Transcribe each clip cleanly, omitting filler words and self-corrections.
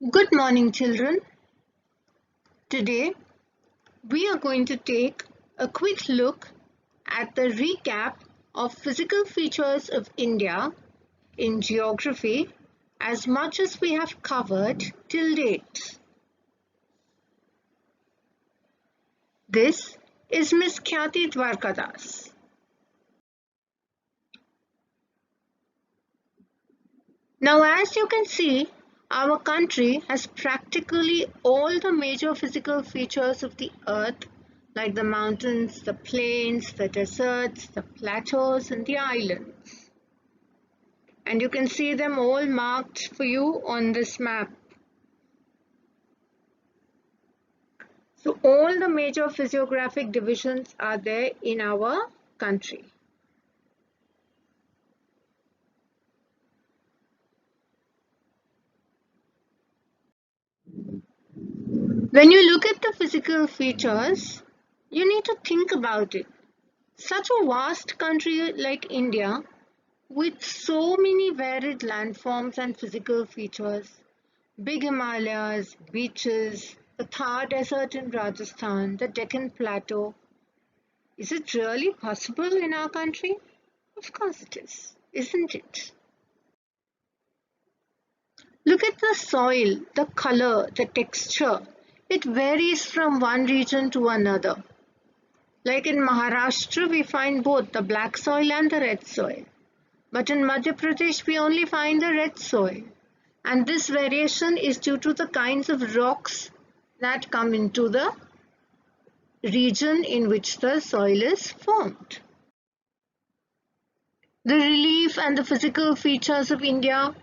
Good morning, children. Today we are going to take a quick look at the recap of physical features of India in geography as much as we have covered till date. This is Miss Khyati Dwarkadas. Now, as you can see, our country has practically all the major physical features of the earth, like the mountains, the plains, the deserts, the plateaus, and the islands. And you can see them all marked for you on this map. So all the major physiographic divisions are there in our country. When you look at the physical features, you need to think about it. Such a vast country like India, with so many varied landforms and physical features, big Himalayas, beaches, the Thar Desert in Rajasthan, the Deccan Plateau. Is it really possible in our country? Of course it is, isn't it? Look at the soil, the color, the texture. It varies from one region to another. Like in Maharashtra, we find both the black soil and the red soil. But in Madhya Pradesh, we only find the red soil. And this variation is due to the kinds of rocks that come into the region in which the soil is formed. The relief and the physical features of India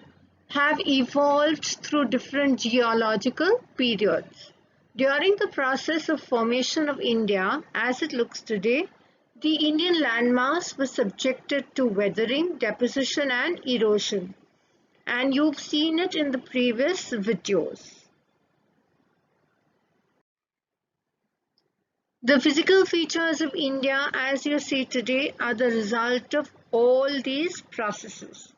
have evolved through different geological periods. During the process of formation of India as it looks today, the Indian landmass was subjected to weathering, deposition and erosion. And you've seen it in the previous videos. The physical features of India as you see today are the result of all these processes.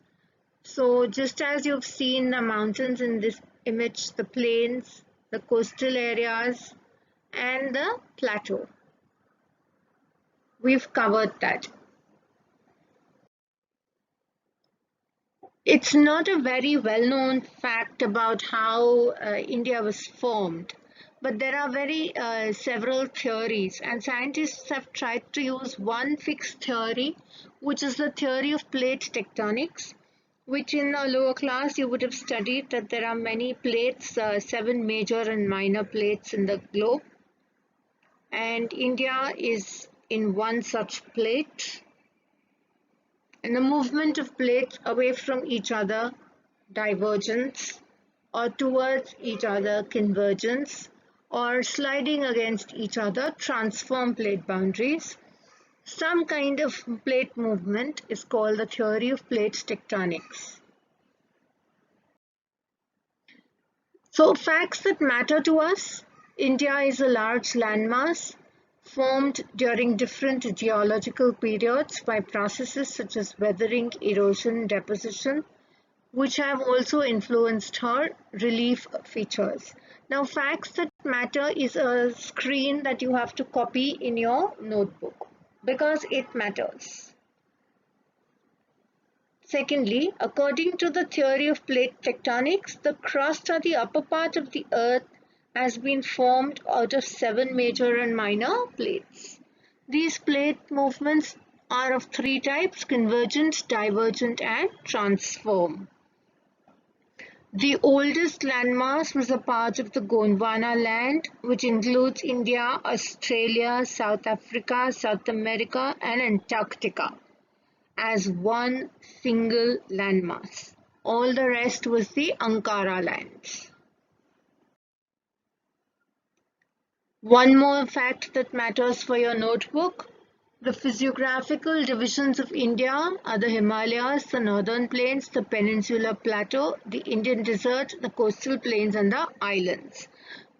So just as you've seen the mountains in this image, the plains, the coastal areas and the plateau. We've covered that. It's not a very well-known fact about how India was formed, but there are several theories, and scientists have tried to use one fixed theory, which is the theory of plate tectonics, which in a lower class you would have studied that there are many plates, 7 major and minor plates in the globe, and India is in one such plate. And the movement of plates away from each other, divergence, or towards each other, convergence, or sliding against each other, transform plate boundaries. Some kind of plate movement is called the theory of plate tectonics. So facts that matter to us: India is a large landmass formed during different geological periods by processes such as weathering, erosion, deposition, which have also influenced her relief features. Now, facts that matter is a screen that you have to copy in your notebook because it matters. Secondly, according to the theory of plate tectonics, the crust or the upper part of the earth has been formed out of 7 major and minor plates. These plate movements are of 3 types: convergent, divergent and transform. The oldest landmass was a part of the Gondwana land, which includes India, Australia, South Africa, South America and Antarctica as one single landmass. All the rest was the Ankara lands. One more fact that matters for your notebook: the physiographical divisions of India are the Himalayas, the northern plains, the peninsular plateau, the Indian desert, the coastal plains and the islands.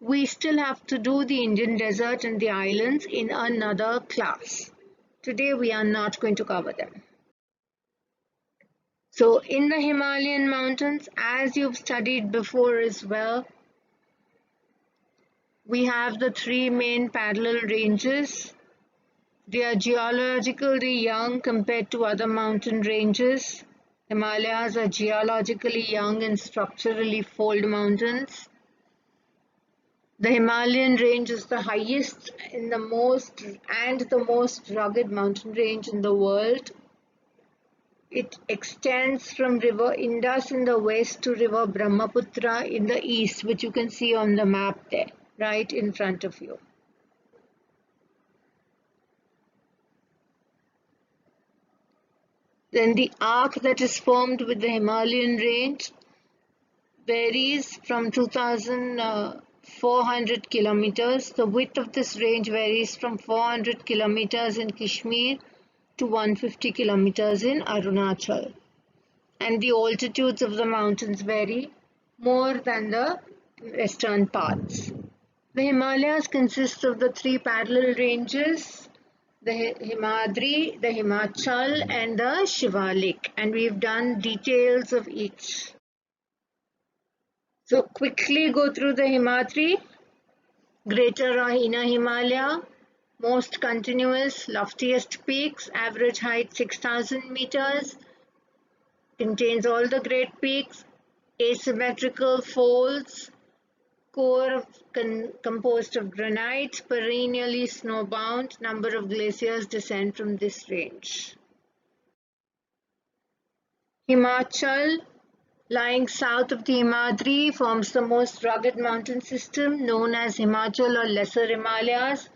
We still have to do the Indian desert and the islands in another class. Today we are not going to cover them. So in the Himalayan mountains, as you've studied before as well, we have the three main parallel ranges. They are geologically young compared to other mountain ranges. Himalayas are geologically young and structurally fold mountains. The Himalayan range is the highest in the most rugged mountain range in the world. It extends from river Indus in the west to river Brahmaputra in the east, which you can see on the map there, right in front of you. Then the arc that is formed with the Himalayan range varies from 2,400 kilometers. The width of this range varies from 400 kilometers in Kashmir to 150 kilometers in Arunachal. And the altitudes of the mountains vary more than the western parts. The Himalayas consist of the three parallel ranges, the Himadri, the Himachal, and the Shivalik, and we've done details of each. So quickly go through the Himadri. Greater Rahina Himalaya, most continuous, loftiest peaks, average height 6,000 meters, contains all the great peaks, asymmetrical folds, core composed of granites, perennially snowbound. Number of glaciers descend from this range. Himachal, lying south of the Himadri, forms the most rugged mountain system known as Himachal or Lesser Himalayas.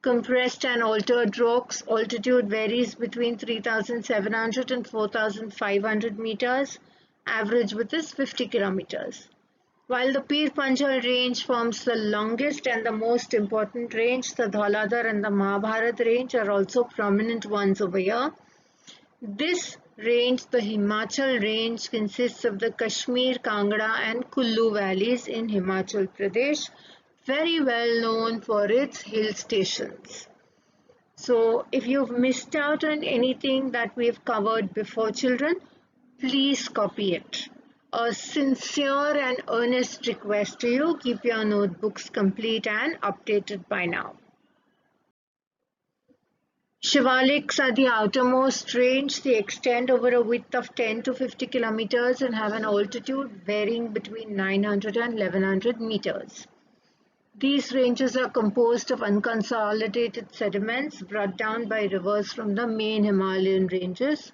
Compressed and altered rocks, altitude varies between 3,700 and 4,500 meters. Average width is 50 kilometers. While the Pir Panjal range forms the longest and the most important range, the Dhauladhar and the Mahabharat range are also prominent ones over here. This range, the Himachal range, consists of the Kashmir, Kangra and Kullu valleys in Himachal Pradesh, very well known for its hill stations. So if you've missed out on anything that we've covered before, children, please copy it. A sincere and earnest request to you, keep your notebooks complete and updated by now. Shivaliks are the outermost range. They extend over a width of 10 to 50 kilometers and have an altitude varying between 900 and 1100 meters. These ranges are composed of unconsolidated sediments brought down by rivers from the main Himalayan ranges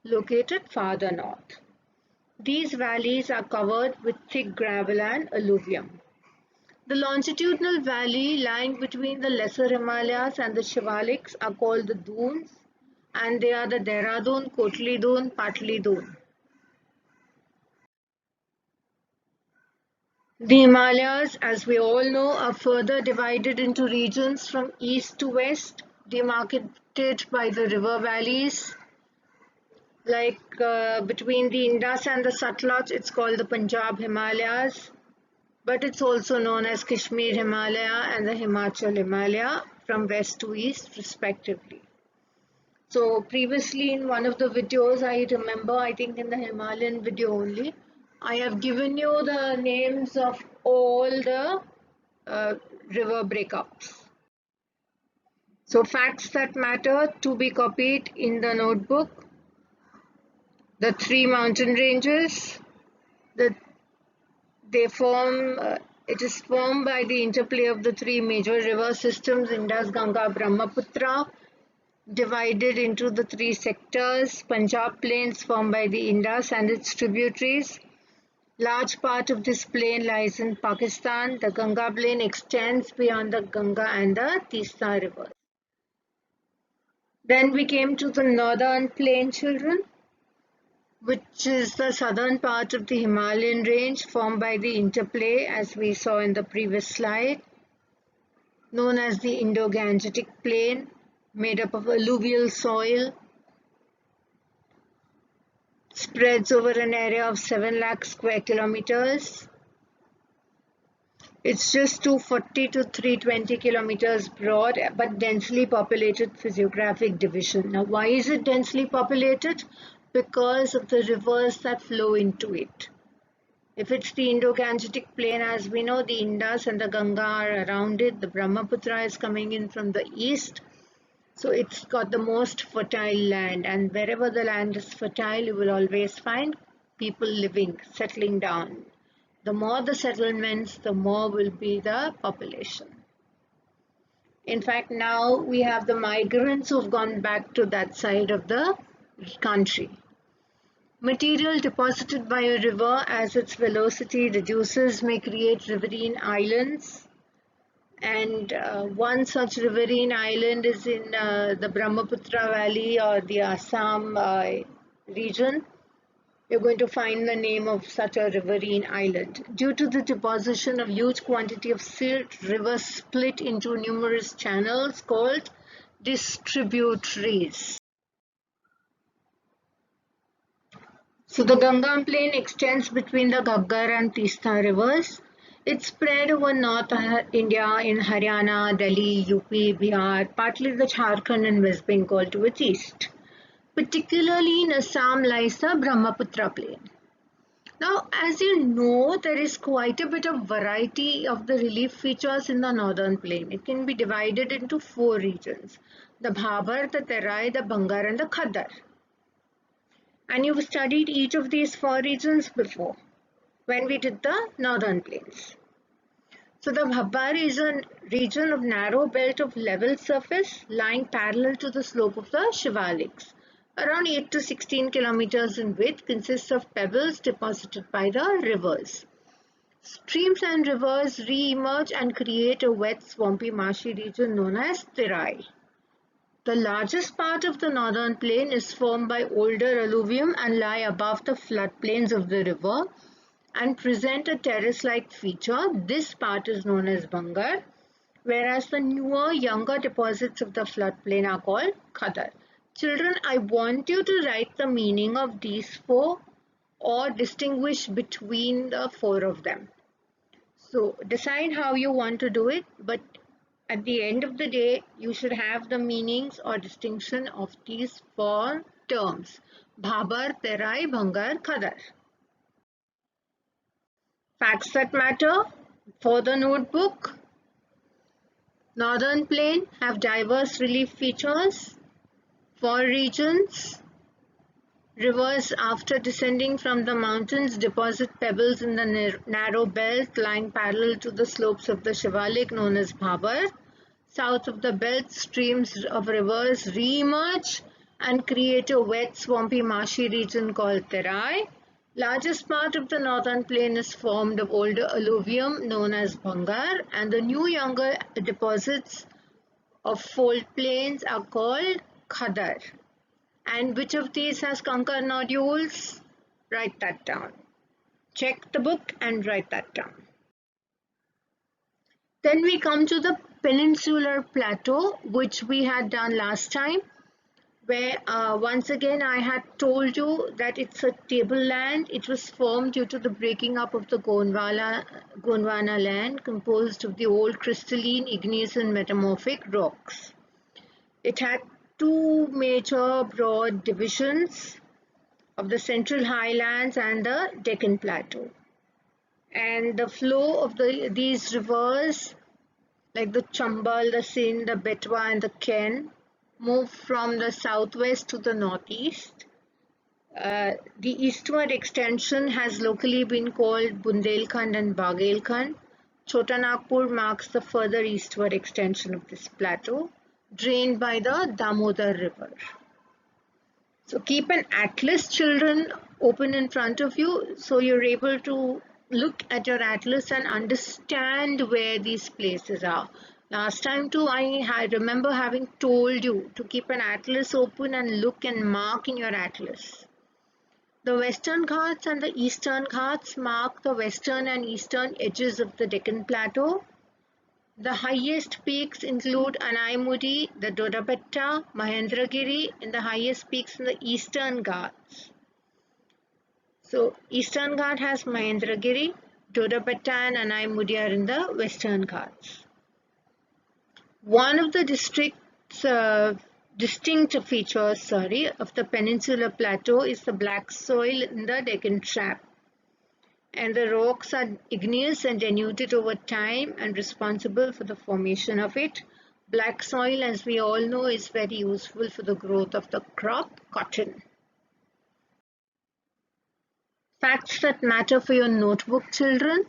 located farther north. These valleys are covered with thick gravel and alluvium. The longitudinal valley lying between the Lesser Himalayas and the Shivaliks are called the Dunes, and they are the Dehradun, Kotli Dun, Patli Dun. The Himalayas, as we all know, are further divided into regions from east to west, demarcated by the river valleys. Like between the Indus and the Satluj, it's called the Punjab Himalayas, but it's also known as Kashmir Himalaya and the Himachal Himalaya from west to east respectively. So previously in one of the videos, I remember, I think in the Himalayan video only, I have given you the names of all the river breakups. So facts that matter to be copied in the notebook. The three mountain ranges, it is formed by the interplay of the three major river systems, Indus, Ganga, Brahmaputra, divided into the three sectors. Punjab Plains formed by the Indus and its tributaries. Large part of this plain lies in Pakistan. The Ganga plain extends beyond the Ganga and the Teesta rivers. Then we came to the northern plain, children, which is the southern part of the Himalayan range formed by the interplay, as we saw in the previous slide, known as the Indo-Gangetic Plain, made up of alluvial soil, spreads over an area of 7 lakh square kilometers. It's just 240 to 320 kilometers broad, but densely populated physiographic division. Now, why is it densely populated? because of the rivers that flow into it. If it's the Indo-Gangetic plain, as we know, the Indus and the Ganga are around it. The Brahmaputra is coming in from the east. So it's got the most fertile land, and wherever the land is fertile, you will always find people living, settling down. The more the settlements, the more will be the population. In fact, now we have the migrants who've gone back to that side of the country. Material deposited by a river as its velocity reduces may create riverine islands. And one such riverine island is in the Brahmaputra Valley or the Assam region. You're going to find the name of such a riverine island. Due to the deposition of huge quantity of silt, rivers split into numerous channels called distributaries. So the Ganga plain extends between the Ghaggar and Teesta rivers. It's spread over North India in Haryana, Delhi, UP, Bihar, partly the Jharkhand and West Bengal to its east. Particularly in Assam lies the Brahmaputra plain. Now, as you know, there is quite a bit of variety of the relief features in the northern plain. It can be divided into 4 regions: the Bhabar, the Terai, the Bhangar and the Khadar. And you've studied each of these 4 regions before when we did the northern plains. So the Bhabar is a region of narrow belt of level surface lying parallel to the slope of the Shivaliks. Around 8 to 16 kilometers in width, consists of pebbles deposited by the rivers. Streams and rivers re-emerge and create a wet, swampy, marshy region known as Terai. The largest part of the northern plain is formed by older alluvium and lie above the floodplains of the river and present a terrace-like feature. This part is known as Bhangar, whereas the newer, younger deposits of the floodplain are called Khadar. Children, I want you to write the meaning of these 4 or distinguish between the 4 of them. So decide how you want to do it, but at the end of the day, you should have the meanings or distinction of these 4 terms: Bhabar, Terai, Bhangar, Khadar. Facts that matter for the notebook. Northern plain have diverse relief features. 4 regions. Rivers, after descending from the mountains, deposit pebbles in the narrow belt lying parallel to the slopes of the Shivalik known as Bhabar. South of the belt, streams of rivers re-emerge and create a wet, swampy, marshy region called Terai. Largest part of the northern plain is formed of older alluvium known as Bhangar, and the new younger deposits of fold plains are called Khadar. And which of these has conker nodules? Write that down. Check the book and write that down. Then we come to the peninsular plateau, which we had done last time, where once again I had told you that it's a tableland. It was formed due to the breaking up of the Gondwana land, composed of the old crystalline, igneous and metamorphic rocks. It had 2 major broad divisions of the Central Highlands and the Deccan Plateau. And the flow of these rivers, like the Chambal, the Sindh, the Betwa and the Ken, move from the southwest to the northeast. The eastward extension has locally been called Bundelkhand and Baghelkhand. Chota Nagpur marks the further eastward extension of this plateau, drained by the Damodar River. So keep an atlas, children, open in front of you so you're able to look at your atlas and understand where these places are. Last time too, I remember having told you to keep an atlas open and look and mark in your atlas. The Western Ghats and the Eastern Ghats mark the western and eastern edges of the Deccan Plateau. The highest peaks include Anaimudi, the Dodabetta, Mahendragiri, and the highest peaks in the Eastern Ghats. So, Eastern Ghat has Mahendragiri, Dodabetta and Anaimudi are in the Western Ghats. One of the districts distinct features of the Peninsular Plateau is the black soil in the Deccan Trap. And the rocks are igneous and denuded over time and responsible for the formation of it. Black soil, as we all know, is very useful for the growth of the crop cotton. Facts that matter for your notebook, children.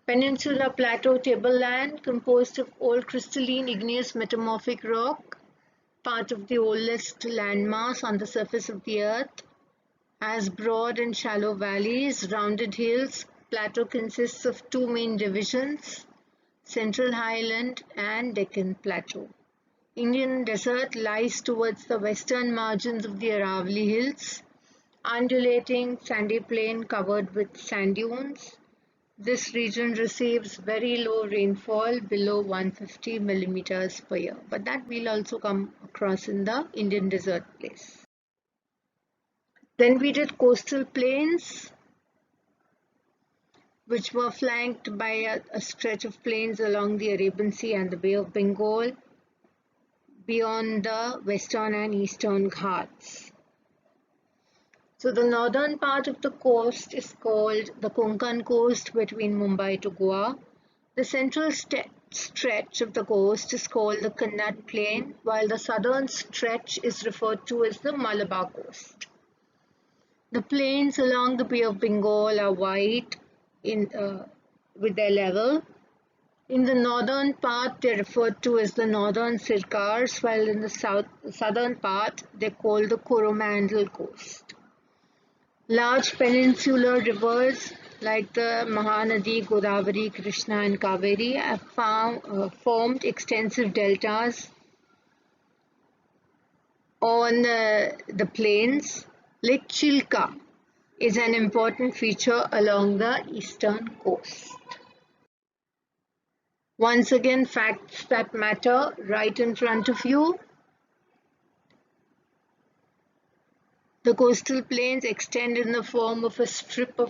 Peninsular Plateau tableland composed of old crystalline igneous metamorphic rock, part of the oldest landmass on the surface of the earth. Has broad and shallow valleys, rounded hills. Plateau consists of two main divisions, Central Highland and Deccan Plateau. Indian Desert lies towards the western margins of the Aravalli Hills, undulating sandy plain covered with sand dunes. This region receives very low rainfall, below 150 millimeters per year, but that we'll also come across in the Indian Desert place. Then we did coastal plains, which were flanked by a stretch of plains along the Arabian Sea and the Bay of Bengal, beyond the western and eastern Ghats. So the northern part of the coast is called the Konkan coast between Mumbai to Goa. The central stretch of the coast is called the Kannad plain, while the southern stretch is referred to as the Malabar coast. The plains along the Bay of Bengal are wide with their level. In the northern part, they are referred to as the northern Sircars, while in the southern part, they are called the Coromandel coast. Large peninsular rivers like the Mahanadi, Godavari, Krishna and Kaveri have formed extensive deltas on the plains. Lake Chilka is an important feature along the eastern coast. Once again, facts that matter right in front of you. The coastal plains extend in the form of a strip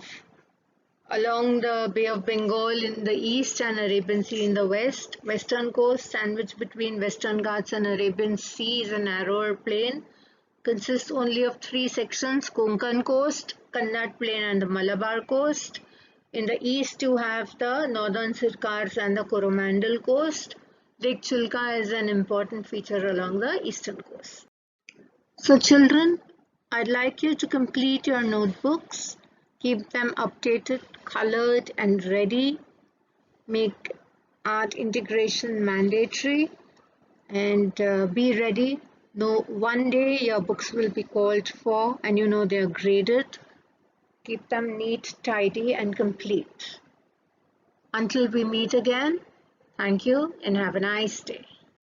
along the Bay of Bengal in the east and Arabian Sea in the west. Western coast, sandwiched between Western Ghats and Arabian Sea, is a narrower plain. Consists only of three sections: Konkan coast, Kannad plain and the Malabar coast. In the east you have the northern Sircars and the Coromandel coast. Lake Chilka is an important feature along the eastern coast. So children, I'd like you to complete your notebooks, keep them updated, colored and ready, make art integration mandatory, and be ready. No, one day your books will be called for and you know they're graded. Keep them neat, tidy and complete. Until we meet again, thank you and have a nice day.